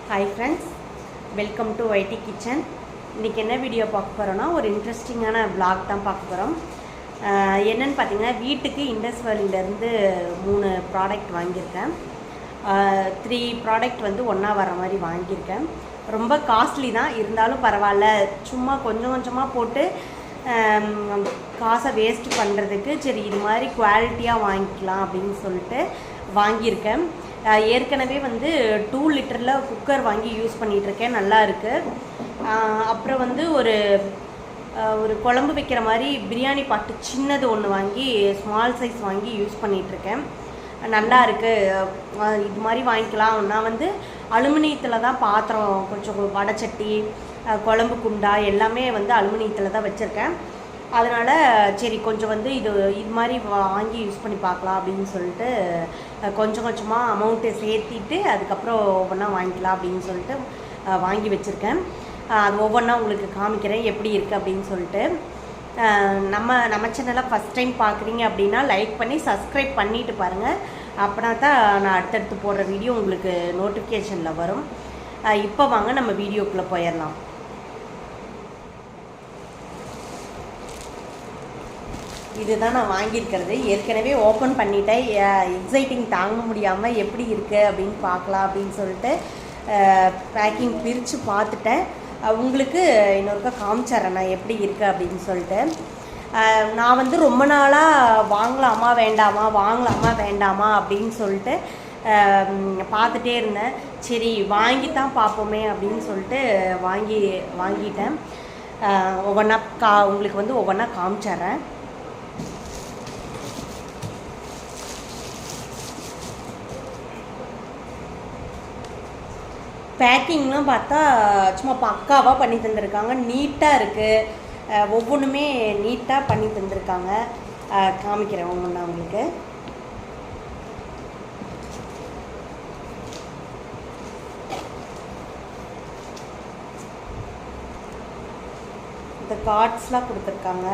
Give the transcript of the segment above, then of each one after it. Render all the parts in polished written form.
Hi friends, welcome to ID kitchen. இன்றைக்கி என்ன video பார்க்க போகிறோன்னா, ஒரு இன்ட்ரெஸ்டிங்கான vlog தான் பார்க்க போகிறோம். என்னென்னு பார்த்தீங்கன்னா, வீட்டுக்கு இண்டஸ் வேலியிலேருந்து 3 ப்ராடக்ட் வாங்கியிருக்கேன். 3 ப்ராடக்ட் வந்து ஒன்றா வர மாதிரி வாங்கியிருக்கேன். ரொம்ப காஸ்ட்லி தான், இருந்தாலும் பரவாயில்ல. சும்மா கொஞ்சம் கொஞ்சமாக போட்டு காசை வேஸ்ட் பண்ணுறதுக்கு சரி இது மாதிரி குவாலிட்டியாக வாங்கிக்கலாம் அப்படின்னு சொல்லிட்டு வாங்கியிருக்கேன். ஏற்கனவே வந்து 2 லிட்டரில் குக்கர் வாங்கி யூஸ் பண்ணிகிட்ருக்கேன், நல்லா இருக்குது. அப்புறம் வந்து ஒரு குழம்பு வைக்கிற மாதிரி பிரியாணி பாட்டு சின்னது ஒன்று வாங்கி ஸ்மால் சைஸ் வாங்கி யூஸ் பண்ணிகிட்ருக்கேன், நல்லா இருக்குது. இது மாதிரி வாங்கிக்கலாம். நான் வந்து அலுமினியத்தில் தான் பாத்திரம், கொஞ்சம் வடைச்சட்டி, குழம்பு குண்டா எல்லாமே வந்து அலுமினியத்தில் தான் வச்சுருக்கேன். அதனால் சரி கொஞ்சம் வந்து இது மாதிரி வாங்கி யூஸ் பண்ணி பார்க்கலாம் அப்படின்னு சொல்லிட்டு கொஞ்சம் கொஞ்சமாக அமௌண்ட்டை சேர்த்திட்டு அதுக்கப்புறம் ஒவ்வொன்றா வாங்கிக்கலாம் அப்படின்னு சொல்லிட்டு வாங்கி வச்சுருக்கேன். அது ஒவ்வொன்றா உங்களுக்கு காமிக்கிறேன் எப்படி இருக்குது அப்படின்னு சொல்லிட்டு. நம்ம சேனலை ஃபஸ்ட் டைம் பார்க்குறீங்க அப்படின்னா லைக் பண்ணி சப்ஸ்கிரைப் பண்ணிவிட்டு பாருங்கள். அப்படின்னா தான் நான் அடுத்தடுத்து போடுற வீடியோ உங்களுக்கு நோட்டிஃபிகேஷனில் வரும். இப்போ வாங்க நம்ம வீடியோக்குள்ளே போயிடலாம். இதுதான் நான் வாங்கியிருக்கிறது. ஏற்கனவே ஓப்பன் பண்ணிட்டேன். எக்ஸைட்டிங் தாங்க முடியாமல் எப்படி இருக்குது அப்படின்னு பார்க்கலாம் அப்படின்னு சொல்லிட்டு பேக்கிங் பிரித்து பார்த்துட்டேன். உங்களுக்கு இன்னொருக்கா காமிச்சிட்றேன் நான் எப்படி இருக்குது அப்படின்னு சொல்லிட்டு. நான் வந்து ரொம்ப நாளாக வாங்கலாமா வேண்டாமா அப்படின்னு சொல்லிட்டு பார்த்துட்டே இருந்தேன். சரி வாங்கி தான் பார்ப்போமே அப்படின்னு சொல்லிட்டு வாங்கிட்டேன். ஒவ்வொன்றா உங்களுக்கு வந்து ஒவ்வொன்றா காமிச்சிட்றேன். பேக்கிங்லாம் பார்த்தா சும்மா பக்காவாக பண்ணி தந்திருக்காங்க, நீட்டாக இருக்குது. ஒவ்வொன்றுமே நீட்டாக பண்ணி தந்திருக்காங்க. காமிக்கிறேன் ஒவ்வொன்றா உங்களுக்கு. இந்த கார்ட்ஸ்லாம் கொடுத்துருக்காங்க.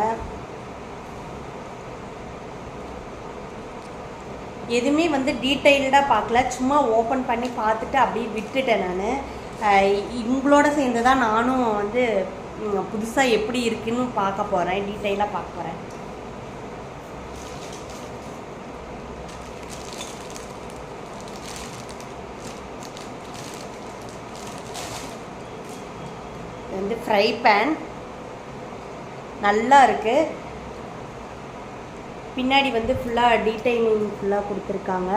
எதுவுமே வந்து டீட்டெயில்டாக பார்க்கல, சும்மா ஓப்பன் பண்ணி பார்த்துட்டு அப்படியே விட்டுட்டேன் நான். இவங்களோட சேர்ந்து தான் நானும் வந்து புதுசாக எப்படி இருக்குன்னு பார்க்க போகிறேன், டீட்டெயிலாக பார்க்க போகிறேன். இது வந்து ஃப்ரை பேன் நல்லா இருக்குது. பின்னாடி வந்து ஃபுல்லாக டீட்டெயிலிங் ஃபுல்லாக கொடுத்துருக்காங்க.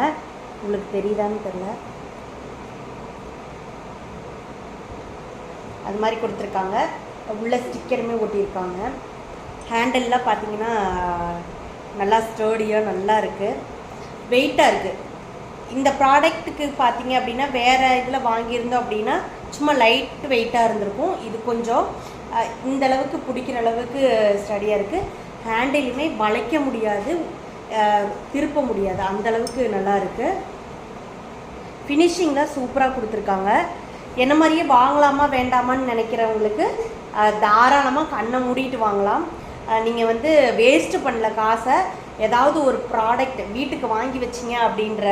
உங்களுக்கு தெரியுதான்னு தெரில, அது மாதிரி கொடுத்துருக்காங்க. உள்ள ஸ்டிக்கருமே ஒட்டியிருக்காங்க. ஹேண்டல்லாம் பார்த்தீங்கன்னா நல்லா ஸ்டோடியாக நல்லா இருக்குது, வெயிட்டாக இருக்குது. இந்த ப்ராடக்ட்டுக்கு பார்த்தீங்க அப்படின்னா வேறு இதில் வாங்கியிருந்தோம் அப்படின்னா சும்மா லைட் வெயிட்டாக இருந்திருக்கும். இது கொஞ்சம் இந்தளவுக்கு பிடிக்கிற அளவுக்கு ஸ்டடியாக இருக்குது. ஹேண்டிலுமே வளைக்க முடியாது, திருப்ப முடியாது, அந்தளவுக்கு நல்லா இருக்குது. ஃபினிஷிங்லாம் சூப்பராக கொடுத்துருக்காங்க. என்ன மாதிரியே வாங்கலாமா வேண்டாமான்னு நினைக்கிறவங்களுக்கு தாராளமாக கண்ணை மூடிட்டு வாங்கலாம். நீங்கள் வந்து வேஸ்ட்டு பண்ணல காசை. ஏதாவது ஒரு ப்ராடக்ட் வீட்டுக்கு வாங்கி வச்சிங்க அப்படின்ற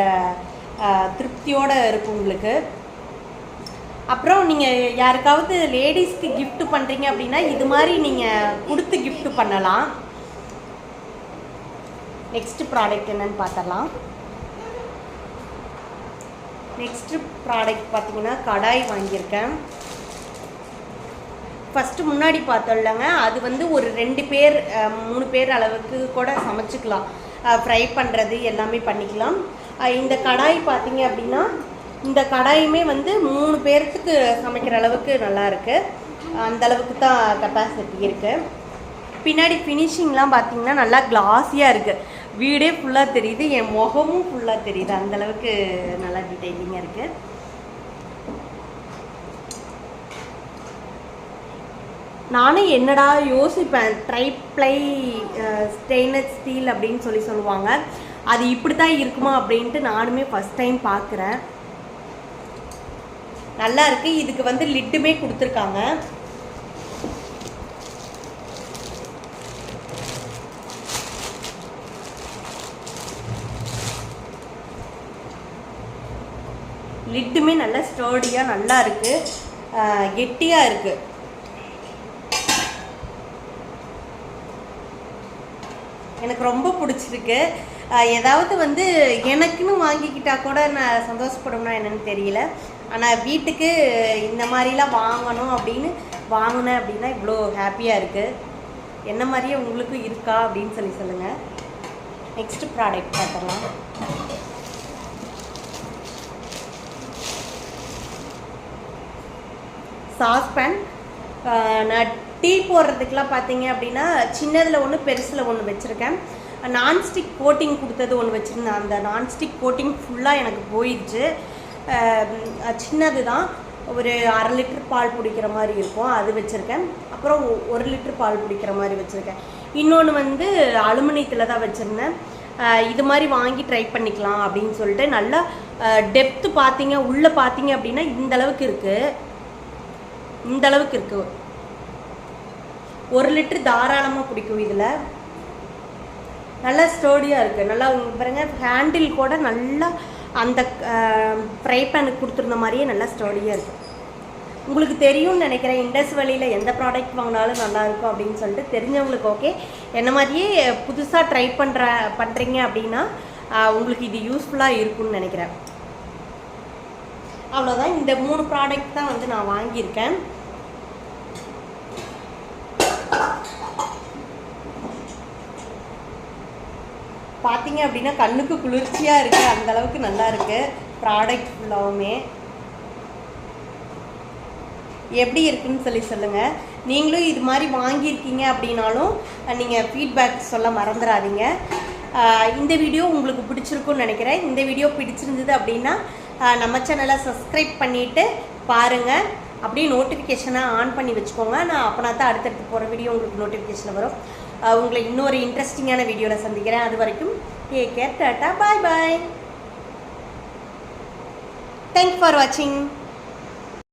திருப்தியோடு இருக்கும் உங்களுக்கு. அப்புறம் நீங்கள் யாருக்காவது லேடிஸ்க்கு கிஃப்ட் பண்ணுறீங்க அப்படின்னா இது மாதிரி நீங்கள் கொடுத்து கிஃப்ட் பண்ணலாம். நெக்ஸ்ட்டு ப்ராடக்ட் என்னன்னு பார்த்துடலாம். நெக்ஸ்ட்டு ப்ராடக்ட் பார்த்தீங்கன்னா கடாய் வாங்கியிருக்கேன். ஃபஸ்ட்டு முன்னாடி பார்த்தோம்லங்க, அது வந்து ஒரு 2 பேர் 3 பேர் அளவுக்கு கூட சமைச்சிக்கலாம், ஃப்ரை பண்ணுறது எல்லாமே பண்ணிக்கலாம். இந்த கடாய் பார்த்தீங்க அப்படின்னா இந்த கடாயுமே வந்து 3 பேர்த்துக்கு சமைக்கிற அளவுக்கு நல்லா இருக்குது. அந்தளவுக்கு தான் கெப்பாசிட்டி இருக்குது. பின்னாடி ஃபினிஷிங்லாம் பார்த்தீங்கன்னா நல்லா கிளாஸியாக இருக்குது. வீடே ஃபுல்லாக தெரியுது, என் முகமும் ஃபுல்லாக தெரியுது, அந்தளவுக்கு நல்லா டீட்டெயிலிங்காக இருக்குது. நானும் என்னடா யோசிப்பேன், ட்ரைப்ளை ஸ்டெயின்லெஸ் ஸ்டீல் அப்படின்னு சொல்லுவாங்க, அது இப்படி தான் இருக்குமா அப்படின்ட்டு நானுமே ஃபஸ்ட் டைம் பார்க்குறேன். நல்லா இருக்குது. இதுக்கு வந்து லிட்டுமே கொடுத்துருக்காங்க. லிட்டுமே நல்லா ஸ்டோடியாக நல்லா இருக்குது, கெட்டியாக இருக்குது. எனக்கு ரொம்ப பிடிச்சிருக்கு. ஏதாவது வந்து எனக்குன்னு வாங்கிக்கிட்டால் கூட நான் சந்தோஷப்படும்னா என்னன்னு தெரியல. ஆனால் வீட்டுக்கு இந்த மாதிரிலாம் வாங்கணும் அப்படின்னு வாங்கினேன் அப்படின்னா இவ்வளோ ஹாப்பியாக இருக்குது. என்ன மாதிரியே உங்களுக்கும் இருக்கா அப்படின்னு சொல்லுங்கள். நெக்ஸ்ட் ப்ராடக்ட் பார்த்துடலாம். சாஸ்பேன். நான் டீ போடுறதுக்கெலாம் பார்த்தீங்க அப்படின்னா சின்னதில் ஒன்று பெருசில் ஒன்று வச்சுருக்கேன். நான்ஸ்டிக் கோட்டிங் கொடுத்தது ஒன்று வச்சுருந்தேன். அந்த நான்ஸ்டிக் கோட்டிங் ஃபுல்லாக எனக்கு போயிடுச்சு. சின்னது தான், ஒரு 1/2 லிட்டர் பால் பிடிக்கிற மாதிரி இருக்கும், அது வச்சுருக்கேன். அப்புறம் 1 லிட்டர் பால் பிடிக்கிற மாதிரி வச்சுருக்கேன். இன்னொன்று வந்து அலுமினியத்தில் தான் வச்சுருந்தேன். இது மாதிரி வாங்கி ட்ரை பண்ணிக்கலாம் அப்படின்னு சொல்லிட்டு. நல்லா டெப்த்து பார்த்தீங்க, உள்ளே பார்த்தீங்க அப்படின்னா இந்த அளவுக்கு இருக்குது, இந்த அளவுக்கு இருக்குது. 1 லிட்டர் தாராளமாக பிடிக்கும். இதில் நல்லா ஸ்டோடியாக இருக்குது. நல்லா பாருங்க, ஹேண்டில் கூட நல்லா அந்த ஃப்ரை பேனுக்கு கொடுத்துருந்த மாதிரியே நல்லா ஸ்டோடியாக இருக்குது. உங்களுக்கு தெரியும்னு நினைக்கிறேன், இண்டஸ் வேலியில் எந்த ப்ராடக்ட் வாங்கினாலும் நல்லாயிருக்கும் அப்படின்னு சொல்லிட்டு. தெரிஞ்சவங்களுக்கு ஓகே. என்ன மாதிரியே புதுசாக ட்ரை பண்ணுறீங்க அப்படின்னா உங்களுக்கு இது யூஸ்ஃபுல்லாக இருக்கும்னு நினைக்கிறேன். அவ்வளோதான். இந்த 3 ப்ராடக்ட் தான் வந்து நான் வாங்கியிருக்கேன். பார்த்தீங்க அப்படின்னா கண்ணுக்கு குளிர்ச்சியாக இருக்குது, அந்தளவுக்கு நல்லா இருக்குது ப்ராடக்ட் ஃபுல்லாகவுமே. எப்படி இருக்குன்னு சொல்லுங்கள். நீங்களும் இது மாதிரி வாங்கியிருக்கீங்க அப்படின்னாலும் நீங்கள் ஃபீட்பேக் சொல்ல மறந்துடாதீங்க. இந்த வீடியோ உங்களுக்கு பிடிச்சிருக்குன்னு நினைக்கிறேன். இந்த வீடியோ பிடிச்சிருந்தது அப்படின்னா நம்ம சேனலை சப்ஸ்கிரைப் பண்ணிவிட்டு பாருங்கள். அப்படியே நோட்டிஃபிகேஷனை ஆன் பண்ணி வச்சுக்கோங்க. நான் அப்போனா தான் அடுத்தடுத்து போகிற வீடியோ உங்களுக்கு நோட்டிஃபிகேஷனில் வரும். உங்களை இன்னொரு இன்ட்ரெஸ்டிங்கான வீடியோவில் சந்திக்கிறேன். அது வரைக்கும் take care, tata, bye bye. Thanks for வாட்சிங்.